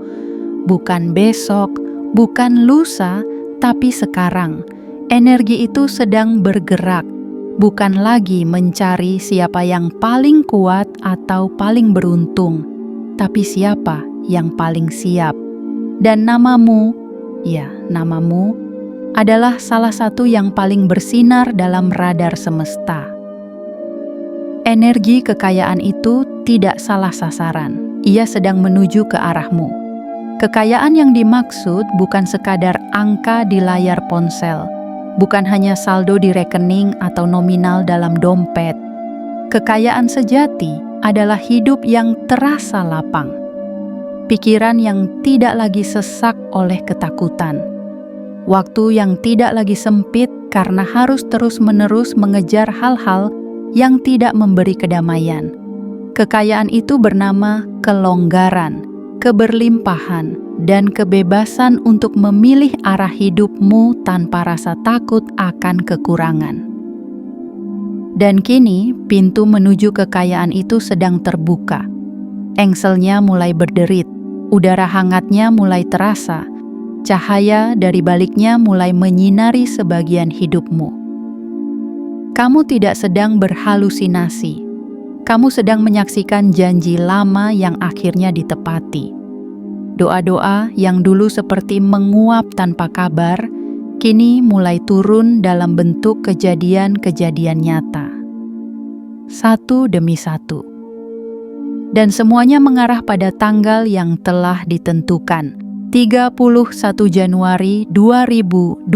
Bukan besok, bukan lusa, tapi sekarang. Energi itu sedang bergerak, bukan lagi mencari siapa yang paling kuat atau paling beruntung, tapi siapa yang paling siap. Dan namamu adalah salah satu yang paling bersinar dalam radar semesta. Energi kekayaan itu tidak salah sasaran. Ia sedang menuju ke arahmu. Kekayaan yang dimaksud bukan sekadar angka di layar ponsel, bukan hanya saldo di rekening atau nominal dalam dompet. Kekayaan sejati adalah hidup yang terasa lapang, pikiran yang tidak lagi sesak oleh ketakutan, waktu yang tidak lagi sempit karena harus terus-menerus mengejar hal-hal yang tidak memberi kedamaian. Kekayaan itu bernama kelonggaran, keberlimpahan, dan kebebasan untuk memilih arah hidupmu tanpa rasa takut akan kekurangan. Dan kini, pintu menuju kekayaan itu sedang terbuka. Engselnya mulai berderit, udara hangatnya mulai terasa, cahaya dari baliknya mulai menyinari sebagian hidupmu. Kamu tidak sedang berhalusinasi. Kamu sedang menyaksikan janji lama yang akhirnya ditepati. Doa-doa yang dulu seperti menguap tanpa kabar, kini mulai turun dalam bentuk kejadian-kejadian nyata. Satu demi satu. Dan semuanya mengarah pada tanggal yang telah ditentukan, 31 Januari 2026.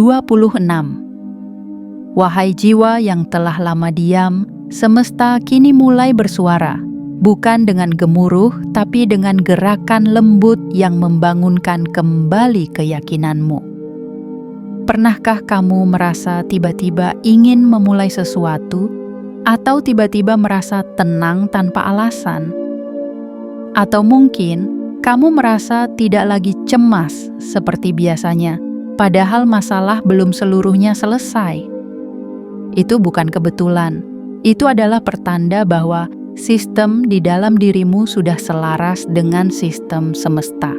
Wahai jiwa yang telah lama diam, semesta kini mulai bersuara, bukan dengan gemuruh, tapi dengan gerakan lembut yang membangunkan kembali keyakinanmu. Pernahkah kamu merasa tiba-tiba ingin memulai sesuatu, atau tiba-tiba merasa tenang tanpa alasan? Atau mungkin kamu merasa tidak lagi cemas seperti biasanya, padahal masalah belum seluruhnya selesai? Itu bukan kebetulan. Itu adalah pertanda bahwa sistem di dalam dirimu sudah selaras dengan sistem semesta.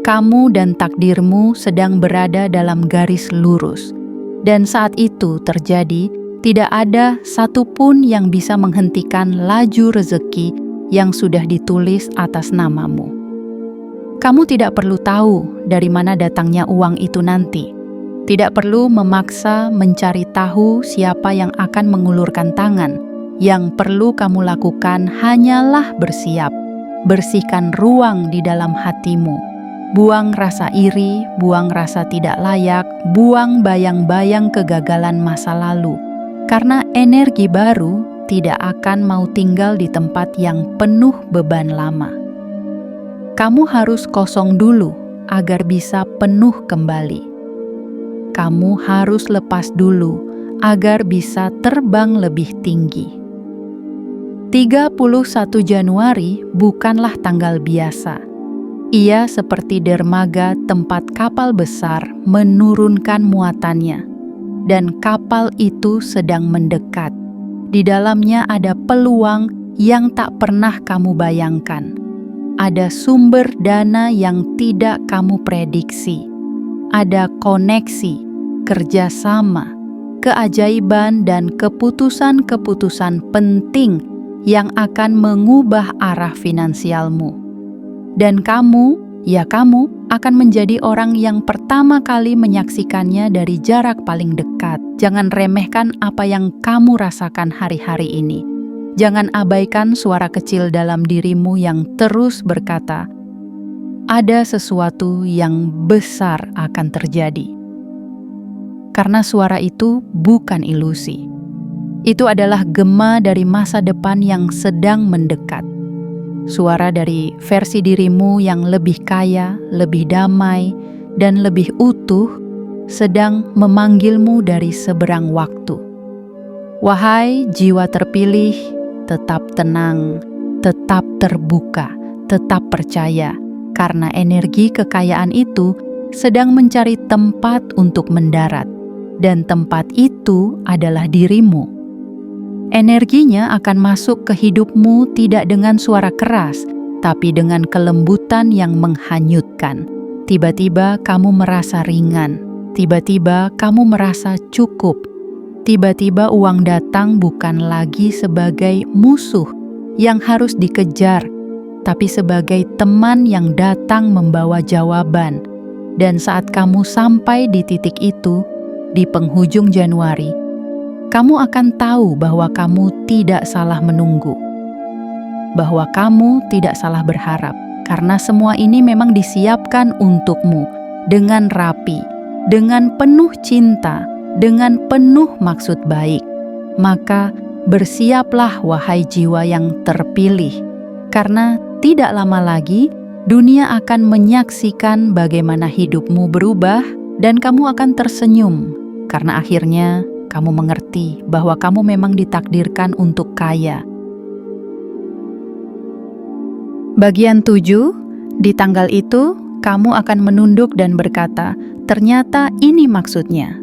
Kamu dan takdirmu sedang berada dalam garis lurus. Dan saat itu terjadi, tidak ada satupun yang bisa menghentikan laju rezeki yang sudah ditulis atas namamu. Kamu tidak perlu tahu dari mana datangnya uang itu nanti. Tidak perlu memaksa mencari tahu siapa yang akan mengulurkan tangan. Yang perlu kamu lakukan hanyalah bersiap. Bersihkan ruang di dalam hatimu. Buang rasa iri, buang rasa tidak layak, buang bayang-bayang kegagalan masa lalu. Karena energi baru tidak akan mau tinggal di tempat yang penuh beban lama. Kamu harus kosong dulu agar bisa penuh kembali. Kamu harus lepas dulu agar bisa terbang lebih tinggi. 31 Januari bukanlah tanggal biasa. Ia seperti dermaga tempat kapal besar menurunkan muatannya. Dan kapal itu sedang mendekat. Di dalamnya ada peluang yang tak pernah kamu bayangkan. Ada sumber dana yang tidak kamu prediksi. Ada koneksi, kerjasama, keajaiban, dan keputusan-keputusan penting yang akan mengubah arah finansialmu. Dan kamu akan menjadi orang yang pertama kali menyaksikannya dari jarak paling dekat. Jangan remehkan apa yang kamu rasakan hari-hari ini. Jangan abaikan suara kecil dalam dirimu yang terus berkata, ada sesuatu yang besar akan terjadi. Karena suara itu bukan ilusi. Itu adalah gema dari masa depan yang sedang mendekat. Suara dari versi dirimu yang lebih kaya, lebih damai, dan lebih utuh sedang memanggilmu dari seberang waktu. Wahai jiwa terpilih, tetap tenang, tetap terbuka, tetap percaya. karena energi kekayaan itu sedang mencari tempat untuk mendarat, dan tempat itu adalah dirimu. Energinya akan masuk ke hidupmu tidak dengan suara keras, tapi dengan kelembutan yang menghanyutkan. Tiba-tiba kamu merasa ringan, tiba-tiba kamu merasa cukup, tiba-tiba uang datang bukan lagi sebagai musuh yang harus dikejar, tapi sebagai teman yang datang membawa jawaban. Dan saat kamu sampai di titik itu, di penghujung Januari, kamu akan tahu bahwa kamu tidak salah menunggu, bahwa kamu tidak salah berharap, karena semua ini memang disiapkan untukmu dengan rapi, dengan penuh cinta, dengan penuh maksud baik. Maka bersiaplah wahai jiwa yang terpilih, karena tidak lama lagi dunia akan menyaksikan bagaimana hidupmu berubah dan kamu akan tersenyum karena akhirnya kamu mengerti bahwa kamu memang ditakdirkan untuk kaya. Bagian 7, di tanggal itu kamu akan menunduk dan berkata, ternyata ini maksudnya.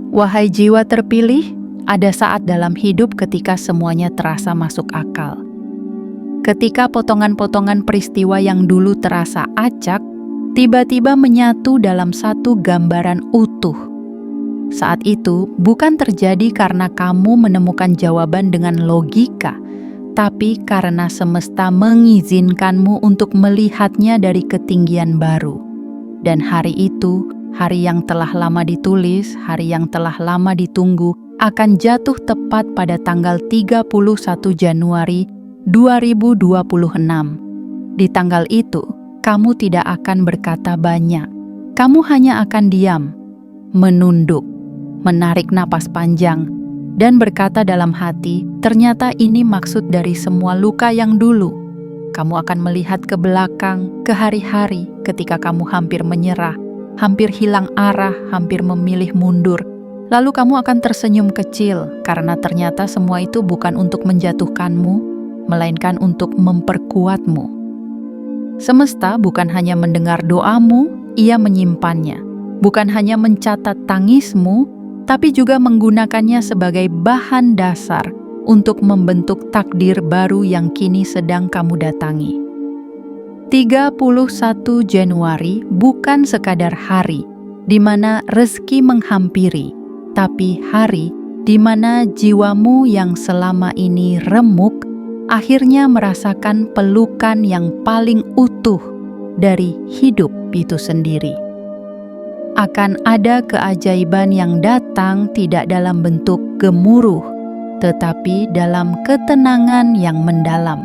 Wahai jiwa terpilih, ada saat dalam hidup ketika semuanya terasa masuk akal. Ketika potongan-potongan peristiwa yang dulu terasa acak, tiba-tiba menyatu dalam satu gambaran utuh. Saat itu bukan terjadi karena kamu menemukan jawaban dengan logika, tapi karena semesta mengizinkanmu untuk melihatnya dari ketinggian baru. Dan hari itu, hari yang telah lama ditulis, hari yang telah lama ditunggu, akan jatuh tepat pada tanggal 31 Januari 2026. Di tanggal itu, kamu tidak akan berkata banyak. Kamu hanya akan diam, menunduk, menarik napas panjang, dan berkata dalam hati, ternyata ini maksud dari semua luka yang dulu. Kamu akan melihat ke belakang, ke hari-hari ketika kamu hampir menyerah, hampir hilang arah, hampir memilih mundur. Lalu kamu akan tersenyum kecil, karena ternyata semua itu bukan untuk menjatuhkanmu, melainkan untuk memperkuatmu. Semesta bukan hanya mendengar doamu, ia menyimpannya. Bukan hanya mencatat tangismu, tapi juga menggunakannya sebagai bahan dasar untuk membentuk takdir baru yang kini sedang kamu datangi. 31 Januari bukan sekadar hari di mana rezeki menghampiri, tapi hari di mana jiwamu yang selama ini remuk akhirnya merasakan pelukan yang paling utuh dari hidup itu sendiri. Akan ada keajaiban yang datang tidak dalam bentuk gemuruh, tetapi dalam ketenangan yang mendalam.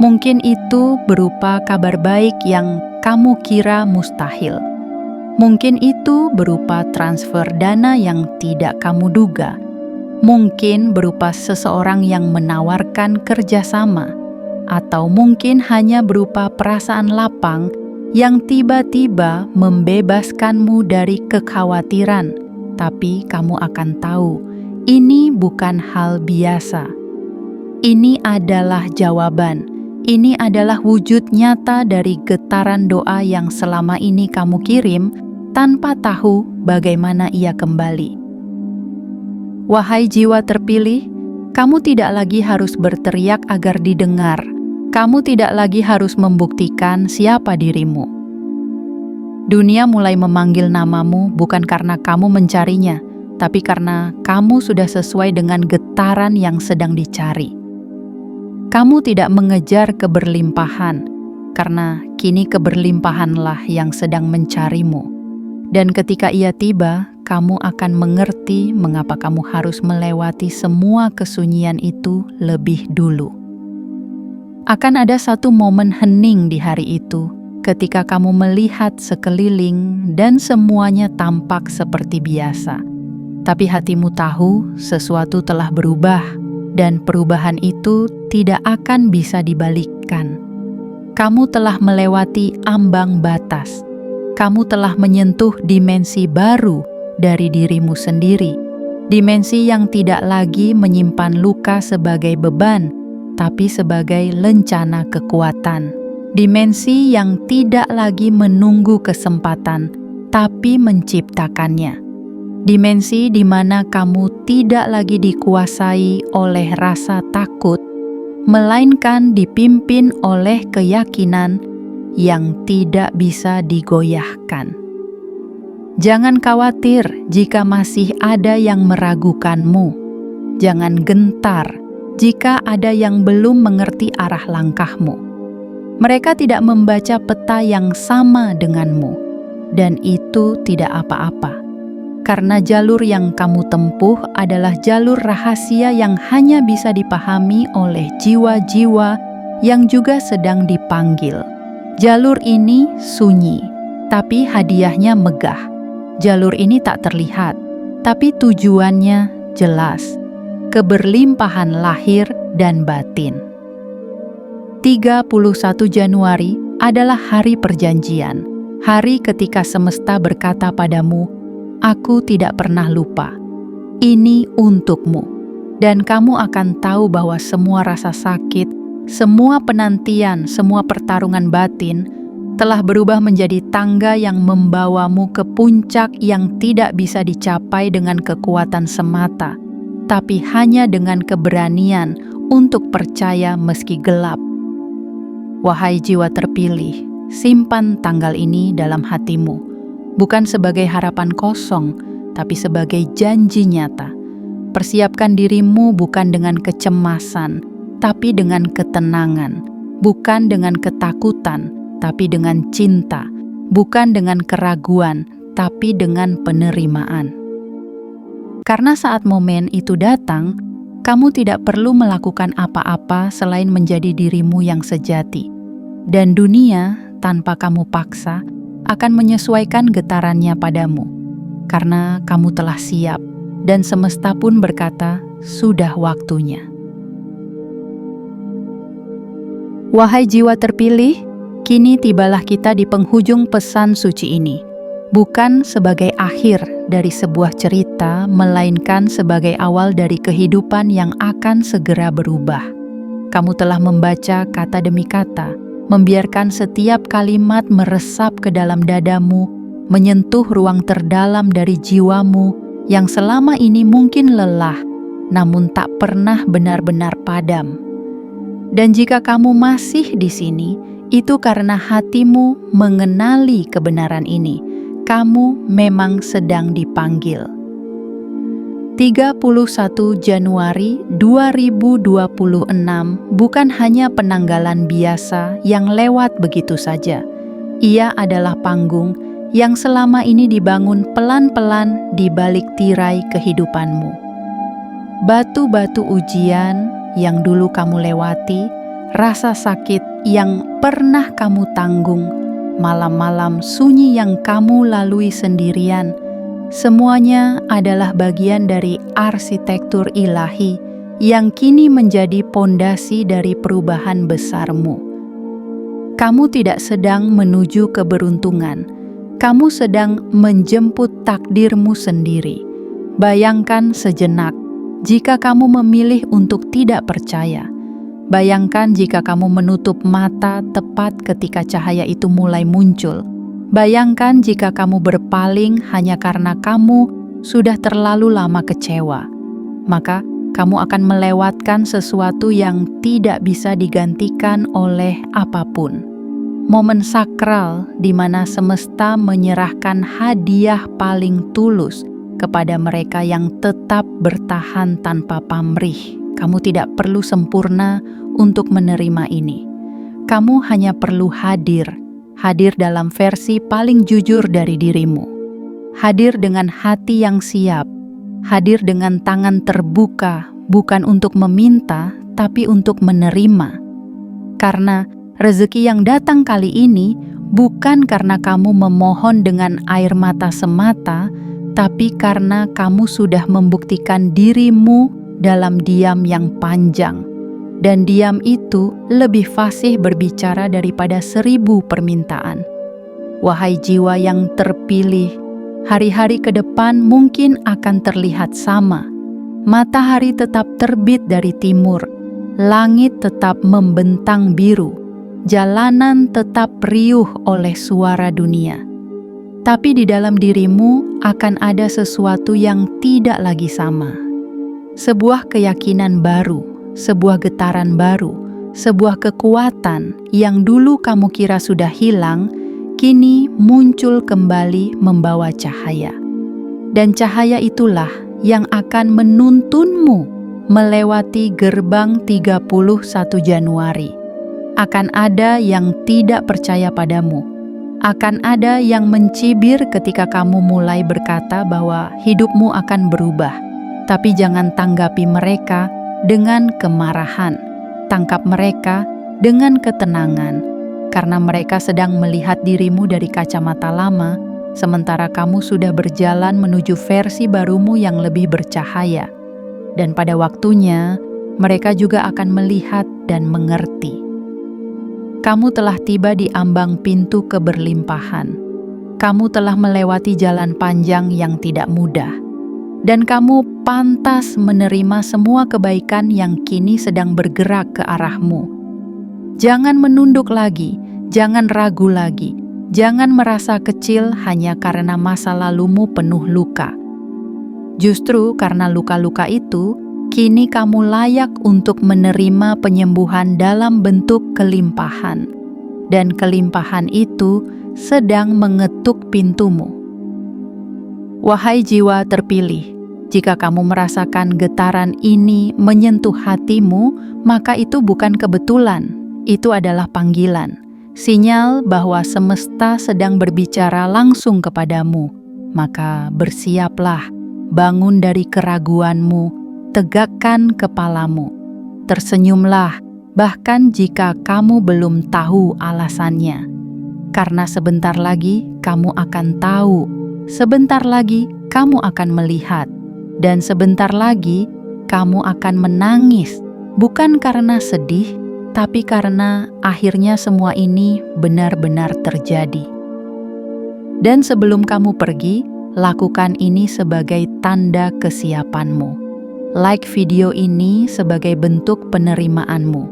Mungkin itu berupa kabar baik yang kamu kira mustahil. Mungkin itu berupa transfer dana yang tidak kamu duga. Mungkin berupa seseorang yang menawarkan kerjasama, atau mungkin hanya berupa perasaan lapang yang tiba-tiba membebaskanmu dari kekhawatiran. Tapi kamu akan tahu, ini bukan hal biasa. Ini adalah jawaban. Ini adalah wujud nyata dari getaran doa yang selama ini kamu kirim tanpa tahu bagaimana ia kembali. Wahai jiwa terpilih, kamu tidak lagi harus berteriak agar didengar. Kamu tidak lagi harus membuktikan siapa dirimu. Dunia mulai memanggil namamu bukan karena kamu mencarinya, tapi karena kamu sudah sesuai dengan getaran yang sedang dicari. Kamu tidak mengejar keberlimpahan, karena kini keberlimpahanlah yang sedang mencarimu. Dan ketika ia tiba, kamu akan mengerti mengapa kamu harus melewati semua kesunyian itu lebih dulu. Akan ada satu momen hening di hari itu, ketika kamu melihat sekeliling dan semuanya tampak seperti biasa. Tapi hatimu tahu sesuatu telah berubah, dan perubahan itu tidak akan bisa dibalikkan. Kamu telah melewati ambang batas. Kamu telah menyentuh dimensi baru dari dirimu sendiri, dimensi yang tidak lagi menyimpan luka sebagai beban, tapi sebagai lencana kekuatan. dimensi yang tidak lagi menunggu kesempatan, tapi menciptakannya. Dimensi di mana kamu tidak lagi dikuasai oleh rasa takut, melainkan dipimpin oleh keyakinan yang tidak bisa digoyahkan. Jangan khawatir jika masih ada yang meragukanmu. Jangan gentar jika ada yang belum mengerti arah langkahmu. Mereka tidak membaca peta yang sama denganmu, dan itu tidak apa-apa. Karena jalur yang kamu tempuh adalah jalur rahasia yang hanya bisa dipahami oleh jiwa-jiwa yang juga sedang dipanggil. Jalur ini sunyi, tapi hadiahnya megah. Jalur ini tak terlihat, tapi tujuannya jelas. Keberlimpahan lahir dan batin. 31 Januari adalah hari perjanjian, hari ketika semesta berkata padamu, "Aku tidak pernah lupa. Ini untukmu." Dan kamu akan tahu bahwa semua rasa sakit, semua penantian, semua pertarungan batin telah berubah menjadi tangga yang membawamu ke puncak yang tidak bisa dicapai dengan kekuatan semata, tapi hanya dengan keberanian untuk percaya meski gelap. Wahai jiwa terpilih, simpan tanggal ini dalam hatimu, bukan sebagai harapan kosong, tapi sebagai janji nyata. Persiapkan dirimu bukan dengan kecemasan, tapi dengan ketenangan, bukan dengan ketakutan, tapi dengan cinta, bukan dengan keraguan, tapi dengan penerimaan. Karena saat momen itu datang, kamu tidak perlu melakukan apa-apa selain menjadi dirimu yang sejati. Dan dunia, tanpa kamu paksa, akan menyesuaikan getarannya padamu. Karena kamu telah siap, dan semesta pun berkata, sudah waktunya. Wahai jiwa terpilih, kini tibalah kita di penghujung pesan suci ini, bukan sebagai akhir dari sebuah cerita, melainkan sebagai awal dari kehidupan yang akan segera berubah. Kamu telah membaca kata demi kata, membiarkan setiap kalimat meresap ke dalam dadamu, menyentuh ruang terdalam dari jiwamu yang selama ini mungkin lelah, namun tak pernah benar-benar padam. Dan jika kamu masih di sini, itu karena hatimu mengenali kebenaran ini. Kamu memang sedang dipanggil. 31 Januari 2026 bukan hanya penanggalan biasa yang lewat begitu saja. Ia adalah panggung yang selama ini dibangun pelan-pelan di balik tirai kehidupanmu. Batu-batu ujian yang dulu kamu lewati, rasa sakit yang pernah kamu tanggung, malam-malam sunyi yang kamu lalui sendirian, semuanya adalah bagian dari arsitektur ilahi yang kini menjadi pondasi dari perubahan besarmu. Kamu tidak sedang menuju keberuntungan, kamu sedang menjemput takdirmu sendiri. Bayangkan sejenak jika kamu memilih untuk tidak percaya. Bayangkan jika kamu menutup mata tepat ketika cahaya itu mulai muncul. Bayangkan jika kamu berpaling hanya karena kamu sudah terlalu lama kecewa. Maka kamu akan melewatkan sesuatu yang tidak bisa digantikan oleh apapun. Momen sakral di mana semesta menyerahkan hadiah paling tulus kepada mereka yang tetap bertahan tanpa pamrih. Kamu tidak perlu sempurna untuk menerima ini. Kamu hanya perlu hadir dalam versi paling jujur dari dirimu. Hadir dengan hati yang siap, hadir dengan tangan terbuka, bukan untuk meminta, tapi untuk menerima. Karena rezeki yang datang kali ini bukan karena kamu memohon dengan air mata semata, tapi karena kamu sudah membuktikan dirimu dalam diam yang panjang. Dan diam itu lebih fasih berbicara daripada 1000 permintaan. Wahai jiwa yang terpilih, hari-hari ke depan mungkin akan terlihat sama. Matahari tetap terbit dari timur, langit tetap membentang biru, jalanan tetap riuh oleh suara dunia. Tapi di dalam dirimu akan ada sesuatu yang tidak lagi sama. Sebuah keyakinan baru, sebuah getaran baru, sebuah kekuatan yang dulu kamu kira sudah hilang, kini muncul kembali membawa cahaya. Dan cahaya itulah yang akan menuntunmu melewati gerbang 31 Januari. Akan ada yang tidak percaya padamu. Akan ada yang mencibir ketika kamu mulai berkata bahwa hidupmu akan berubah. Tapi jangan tanggapi mereka dengan kemarahan. Tangkap mereka dengan ketenangan, karena mereka sedang melihat dirimu dari kacamata lama, sementara kamu sudah berjalan menuju versi barumu yang lebih bercahaya. Dan pada waktunya, mereka juga akan melihat dan mengerti. Kamu telah tiba di ambang pintu keberlimpahan. Kamu telah melewati jalan panjang yang tidak mudah. Dan kamu pantas menerima semua kebaikan yang kini sedang bergerak ke arahmu. Jangan menunduk lagi, jangan ragu lagi, jangan merasa kecil hanya karena masa lalumu penuh luka. Justru karena luka-luka itu, kini kamu layak untuk menerima penyembuhan dalam bentuk kelimpahan. Dan kelimpahan itu sedang mengetuk pintumu. Wahai jiwa terpilih, jika kamu merasakan getaran ini menyentuh hatimu, maka itu bukan kebetulan, itu adalah panggilan. Sinyal bahwa semesta sedang berbicara langsung kepadamu. Maka bersiaplah, bangun dari keraguanmu, tegakkan kepalamu. Tersenyumlah, bahkan jika kamu belum tahu alasannya. Karena sebentar lagi kamu akan tahu. Sebentar lagi kamu akan melihat, dan sebentar lagi kamu akan menangis, bukan karena sedih, tapi karena akhirnya semua ini benar-benar terjadi. Dan sebelum kamu pergi, lakukan ini sebagai tanda kesiapanmu. Like video ini sebagai bentuk penerimaanmu.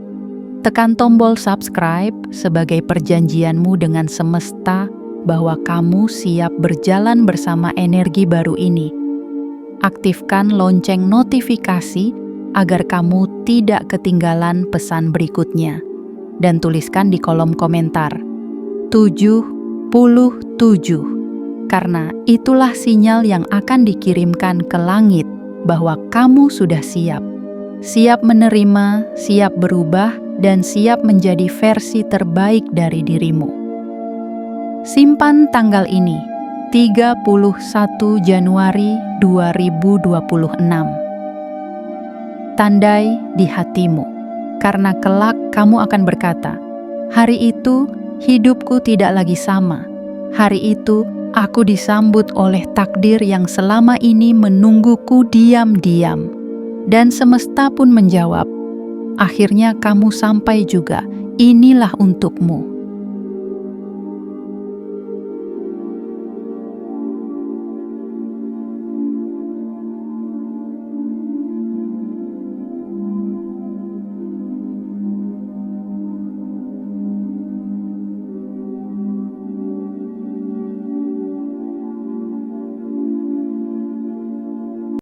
Tekan tombol subscribe sebagai perjanjianmu dengan semesta bahwa kamu siap berjalan bersama energi baru ini. Aktifkan lonceng notifikasi agar kamu tidak ketinggalan pesan berikutnya. Dan tuliskan di kolom komentar 77, karena itulah sinyal yang akan dikirimkan ke langit bahwa kamu sudah siap. Siap menerima, siap berubah, dan siap menjadi versi terbaik dari dirimu. Simpan tanggal ini, 31 Januari 2026. Tandai di hatimu, karena kelak kamu akan berkata, hari itu hidupku tidak lagi sama. Hari itu aku disambut oleh takdir yang selama ini menungguku diam-diam. Dan semesta pun menjawab, akhirnya kamu sampai juga, inilah untukmu.